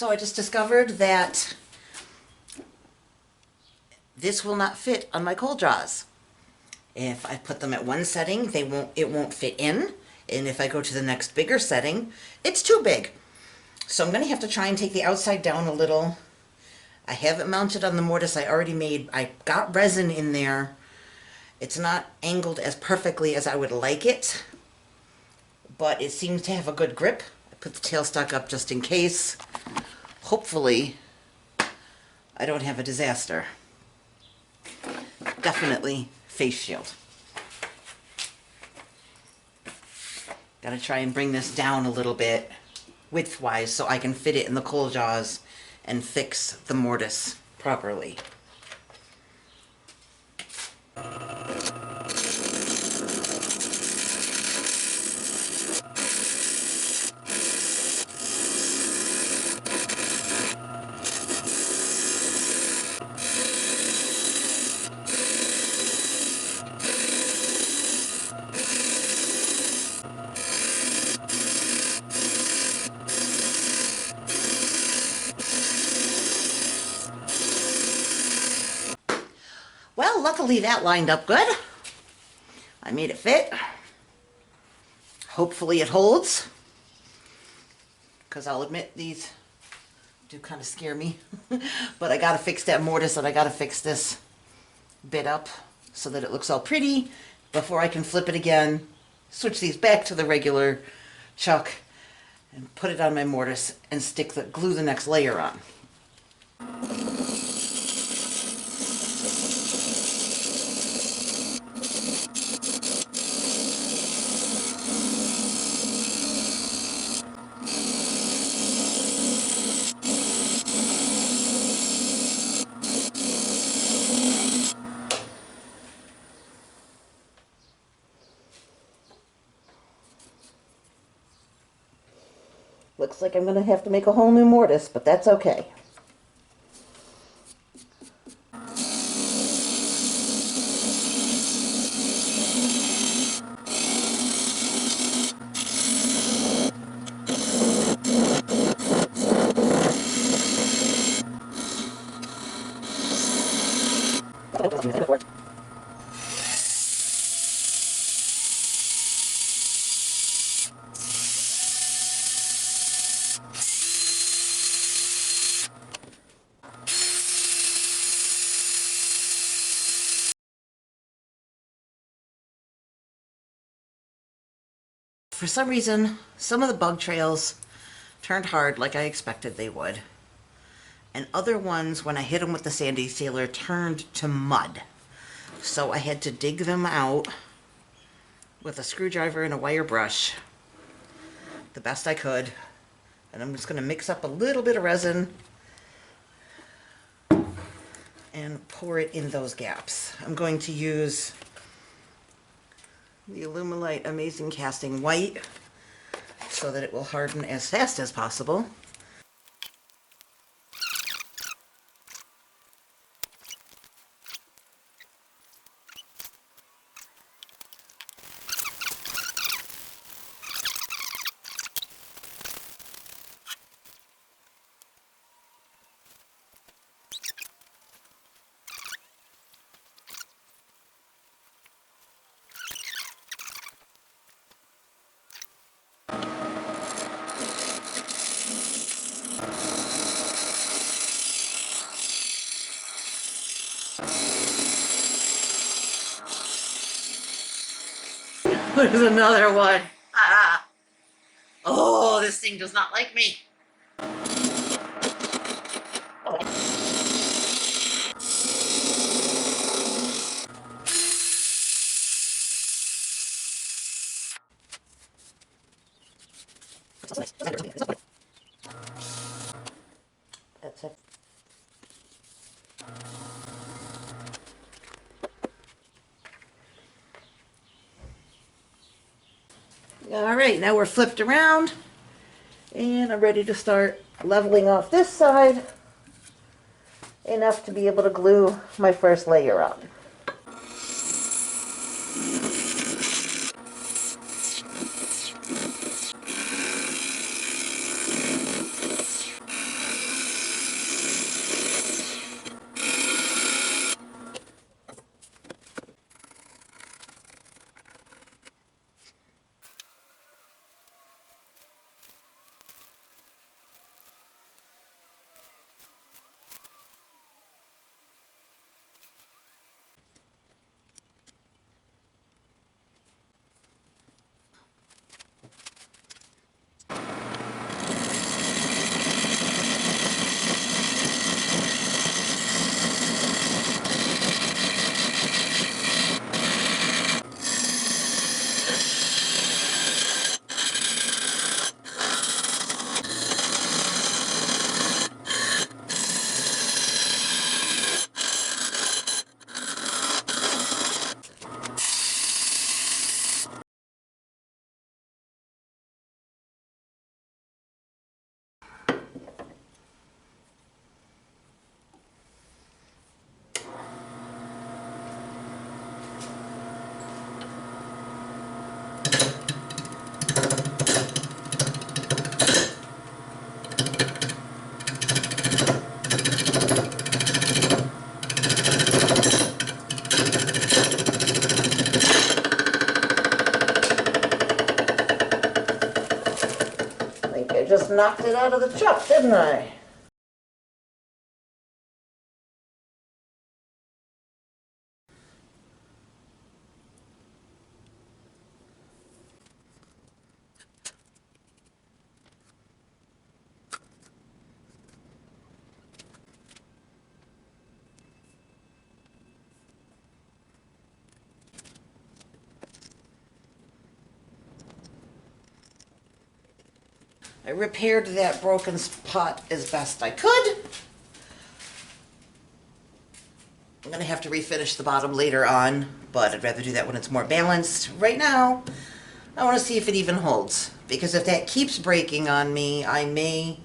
So I just discovered that this will not fit on my cold jaws. If I put them at one setting, it won't fit in. And if I go to the next bigger setting, it's too big. So I'm going to have to try and take the outside down a little. I have it mounted on the mortise I already made. I got resin in there. It's not angled as perfectly as I would like it, but it seems to have a good grip. I put the tailstock up just in case. Hopefully, I don't have a disaster. Definitely face shield. Gotta try and bring this down a little bit widthwise so I can fit it in the coal jaws and fix the mortise properly. Well, luckily that lined up good. I made it fit. Hopefully it holds, because I'll admit these do kind of scare me. But I gotta fix that mortise and I gotta fix this bit up so that it looks all pretty before I can flip it again, switch these back to the regular chuck, and put it on my mortise and glue the next layer on. Looks like I'm going to have to make a whole new mortise, but that's okay. For some reason, some of the bug trails turned hard like I expected they would. And other ones, when I hit them with the sandy sealer, turned to mud. So I had to dig them out with a screwdriver and a wire brush the best I could. And I'm just going to mix up a little bit of resin and pour it in those gaps. I'm going to use the Alumilite Amazing Casting White so that it will harden as fast as possible. There's another one. Ah. Oh, this thing does not like me. That's it. All right, now we're flipped around and I'm ready to start leveling off this side enough to be able to glue my first layer on. knocked it out of the chuck, didn't I? I repaired that broken pot as best I could. I'm gonna have to refinish the bottom later on, but I'd rather do that when it's more balanced. Right now, I want to see if it even holds, because if that keeps breaking on me, I may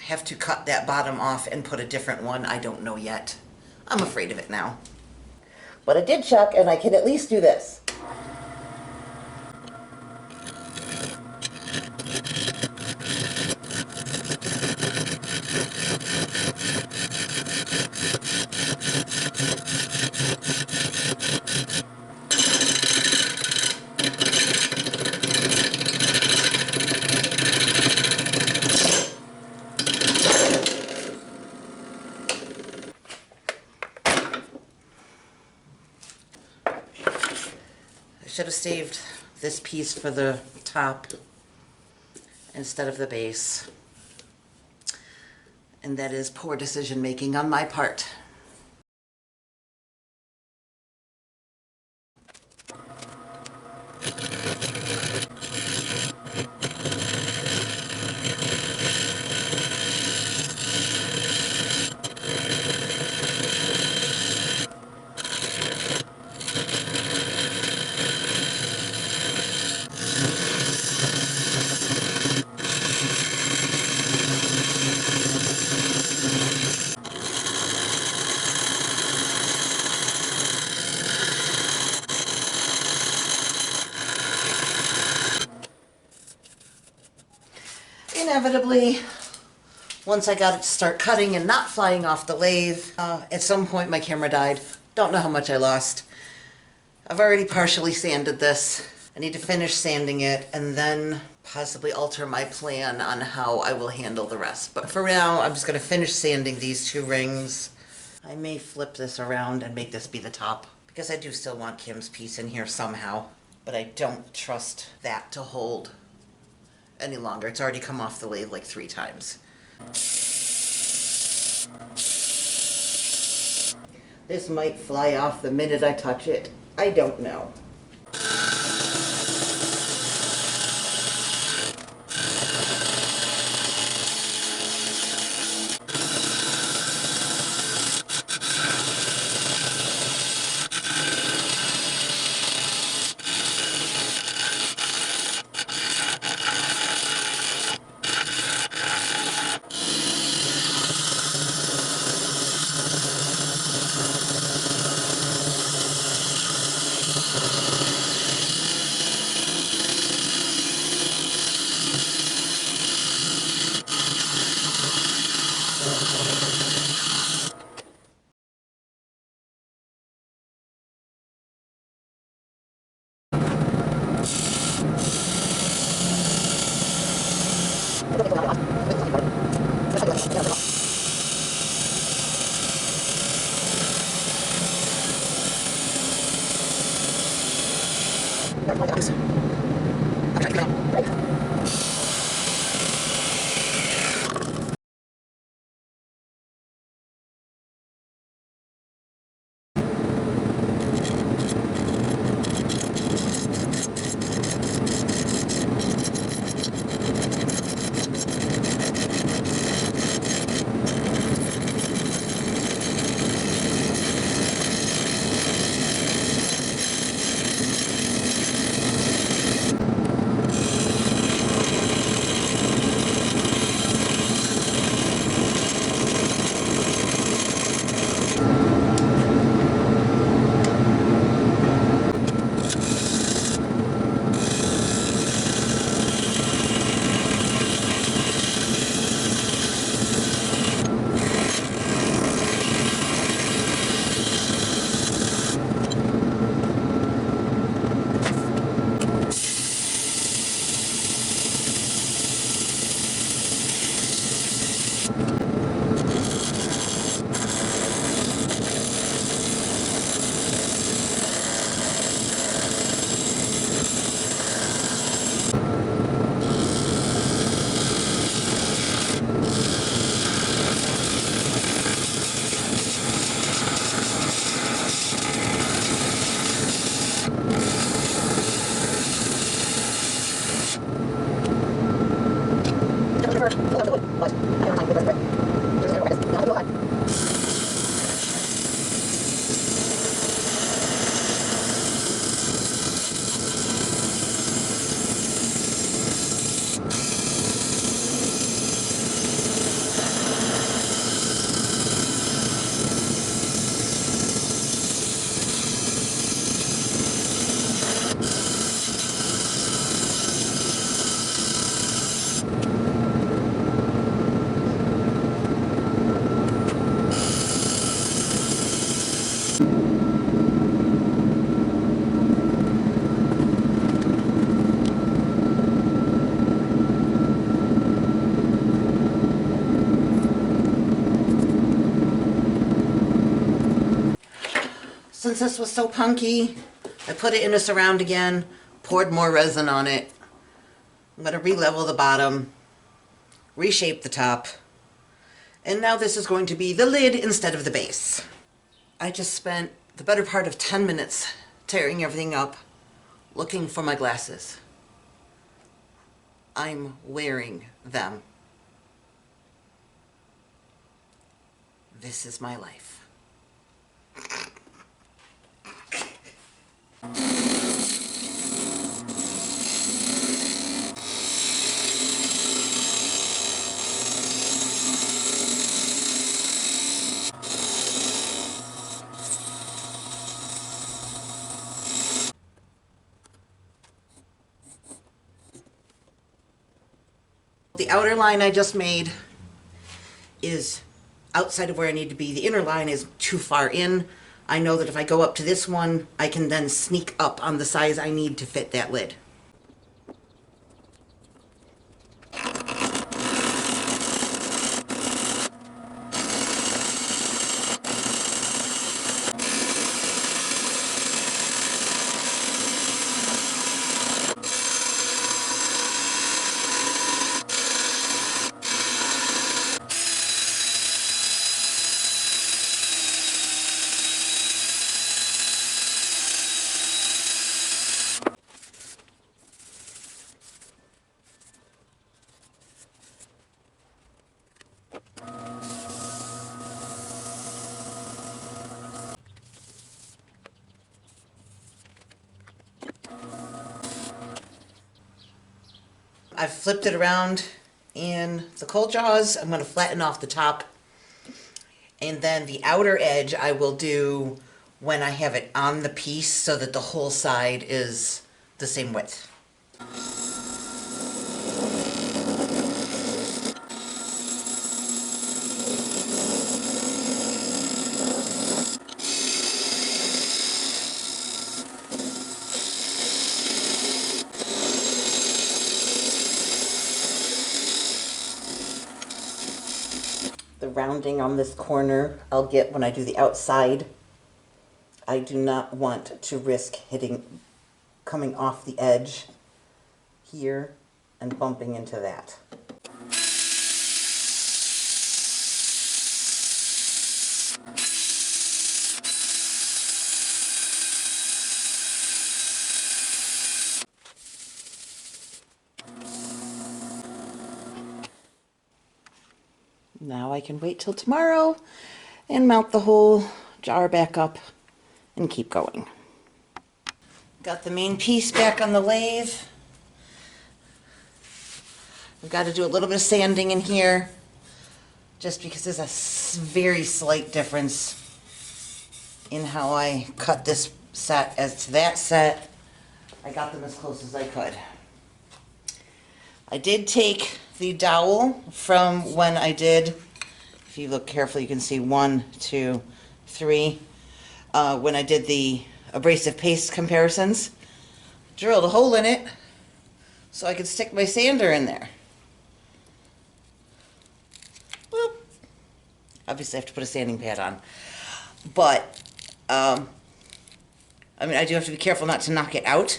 have to cut that bottom off and put a different one. I don't know yet. I'm afraid of it now. But I did check, and I can at least do this. I should have saved this piece for the top instead of the base. And that is poor decision making on my part. Inevitably, once I got it to start cutting and not flying off the lathe, at some point my camera died. Don't know how much I lost. I've already partially sanded this. I need to finish sanding it and then possibly alter my plan on how I will handle the rest. But for now, I'm just going to finish sanding these two rings. I may flip this around and make this be the top, because I do still want Kim's piece in here somehow. But I don't trust that to hold any longer. It's already come off the lathe like 3 times. This might fly off the minute I touch it. I don't know. Since this was so punky, I put it in a surround again, poured more resin on it. I'm going to re-level the bottom, reshape the top, and now this is going to be the lid instead of the base. I just spent the better part of 10 minutes tearing everything up, looking for my glasses. I'm wearing them. This is my life. The outer line I just made is outside of where I need to be. The inner line is too far in. I know that if I go up to this one, I can then sneak up on the size I need to fit that lid. I've flipped it around in the cold jaws. I'm going to flatten off the top. And then the outer edge I will do when I have it on the piece so that the whole side is the same width. The rounding on this corner I'll get when I do the outside. I do not want to risk coming off the edge here and bumping into that. Now I can wait till tomorrow and mount the whole jar back up and keep going. Got the main piece back on the lathe. I've got to do a little bit of sanding in here just because there's a very slight difference in how I cut this set as to that set. I got them as close as I could. I did take the dowel from when I did, if you look carefully you can see 1, 2, 3, when I did the abrasive paste comparisons, drilled a hole in it so I could stick my sander in there. Woo! Obviously I have to put a sanding pad on. But, I mean, I do have to be careful not to knock it out.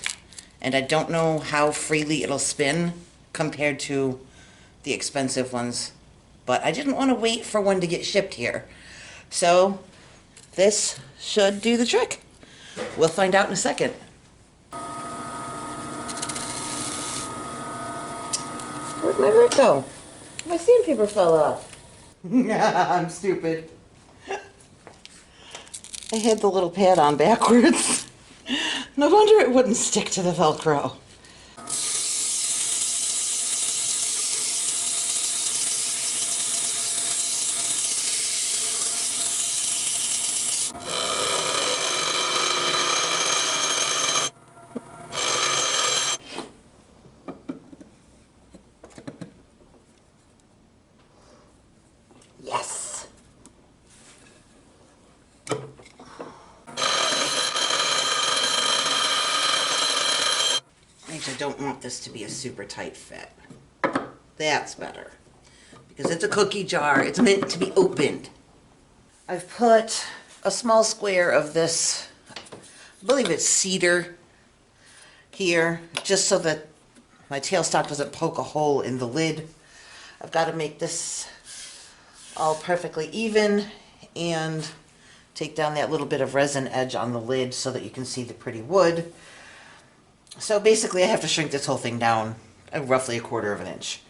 And I don't know how freely it'll spin compared to the expensive ones. But I didn't want to wait for one to get shipped here. So this should do the trick. We'll find out in a second. Where'd my work go? My sandpaper fell off. I'm stupid. I had the little pad on backwards. No wonder it wouldn't stick to the Velcro. Yes. I don't want this to be a super tight fit. That's better. Because it's a cookie jar, it's meant to be opened. I've put a small square of this, I believe it's cedar, here, just so that my tailstock doesn't poke a hole in the lid. I've got to make this all perfectly even and take down that little bit of resin edge on the lid so that you can see the pretty wood. So basically I have to shrink this whole thing down roughly 1/4 of an inch.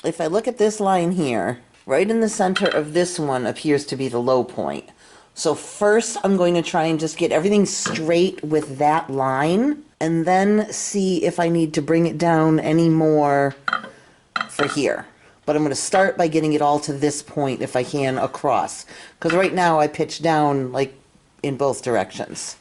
If I look at this line here, right in the center of this one appears to be the low point. So first I'm going to try and just get everything straight with that line and then see if I need to bring it down any more for here. But I'm going to start by getting it all to this point if I can across. Because right now I pitch down like in both directions.